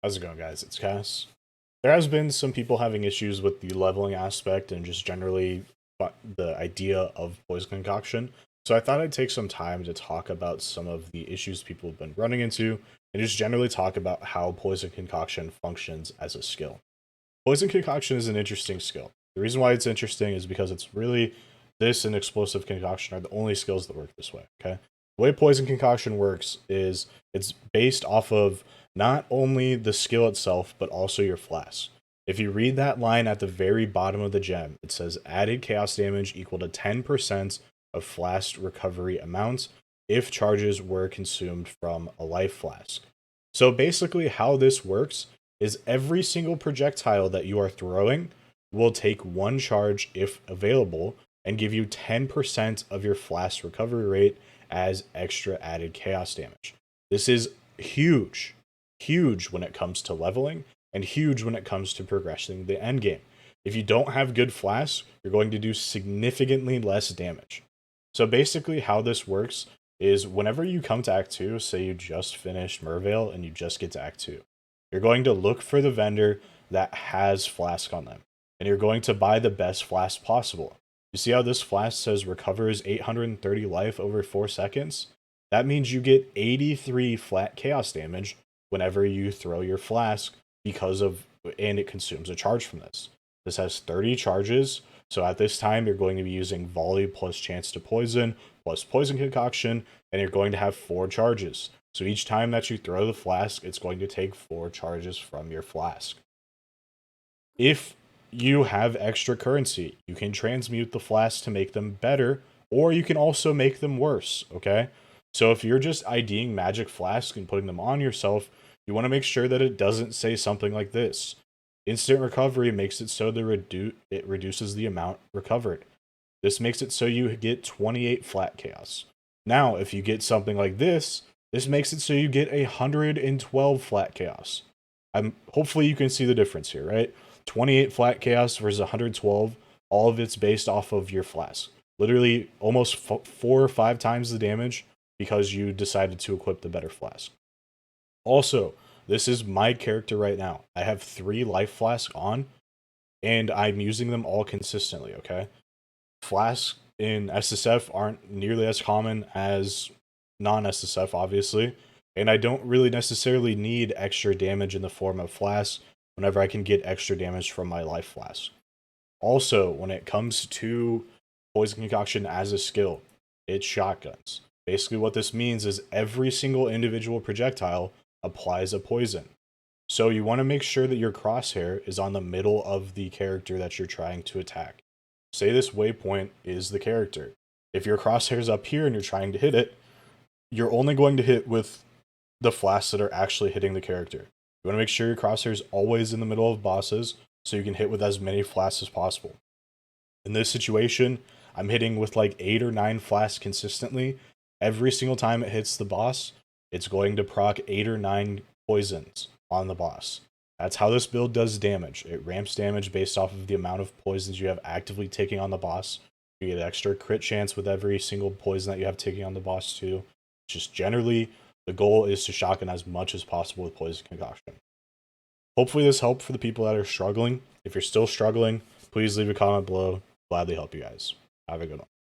How's it going, guys? It's Cass. There has been some people having issues with the leveling aspect and just generally the idea of poison concoction. So I thought I'd take some time to talk about some of the issues people have been running into and just generally talk about how poison concoction functions as a skill. Poison concoction is an interesting skill. The reason why it's interesting is because it's really this and explosive concoction are the only skills that work this way. Okay, the way poison concoction works is it's based off of not only the skill itself but also your flask. If you read that line at the very bottom of the gem, it says added chaos damage equal to 10% of flask recovery amounts if charges were consumed from a life flask. So basically, how this works is every single projectile that you are throwing will take one charge if available and give you 10% of your flask recovery rate as extra added chaos damage. This is huge, huge when it comes to leveling and huge when it comes to progressing the end game. If you don't have good flasks, you're going to do significantly less damage. So basically how this works is whenever you come to Act 2, say you just finished Mervale and you just get to Act 2, you're going to look for the vendor that has flask on them, and you're going to buy the best flask possible. You see how this flask says recovers 830 life over 4 seconds? That means you get 83 flat chaos damage whenever you throw your flask and it consumes a charge from this. This has 30 charges, so at this time you're going to be using volley plus chance to poison plus poison concoction, and you're going to have 4 charges. So each time that you throw the flask, it's going to take 4 charges from your flask. If you have extra currency, you can transmute the flasks to make them better, or you can also make them worse, okay? So if you're just IDing magic flasks and putting them on yourself, you want to make sure that it doesn't say something like this. Instant recovery makes it so it reduces the amount recovered. This makes it so you get 28 flat chaos. Now, if you get something like this makes it so you get 112 flat chaos. Hopefully you can see the difference here, right? 28 flat chaos versus 112. All of it's based off of your flask. Literally almost 4 or 5 times the damage because you decided to equip the better flask. Also, this is my character right now. I have 3 life flasks on, and I'm using them all consistently, okay? Flasks in SSF aren't nearly as common as non-SSF, obviously, and I don't really necessarily need extra damage in the form of flasks whenever I can get extra damage from my life flask. Also, when it comes to poison concoction as a skill, it's shotguns. Basically, what this means is every single individual projectile applies a poison. So you want to make sure that your crosshair is on the middle of the character that you're trying to attack. Say this waypoint is the character. If your crosshair's up here and you're trying to hit it, you're only going to hit with the flasks that are actually hitting the character. You want to make sure your crosshair is always in the middle of bosses so you can hit with as many flasks as possible. In this situation, I'm hitting with like 8 or 9 flasks consistently. Every single time it hits the boss, it's going to proc 8 or 9 poisons on the boss. That's how this build does damage. It ramps damage based off of the amount of poisons you have actively taking on the boss. You get extra crit chance with every single poison that you have taking on the boss too. Just generally, the goal is to shotgun as much as possible with poison concoction. Hopefully this helped for the people that are struggling. If you're still struggling, please leave a comment below. Gladly help you guys. Have a good one.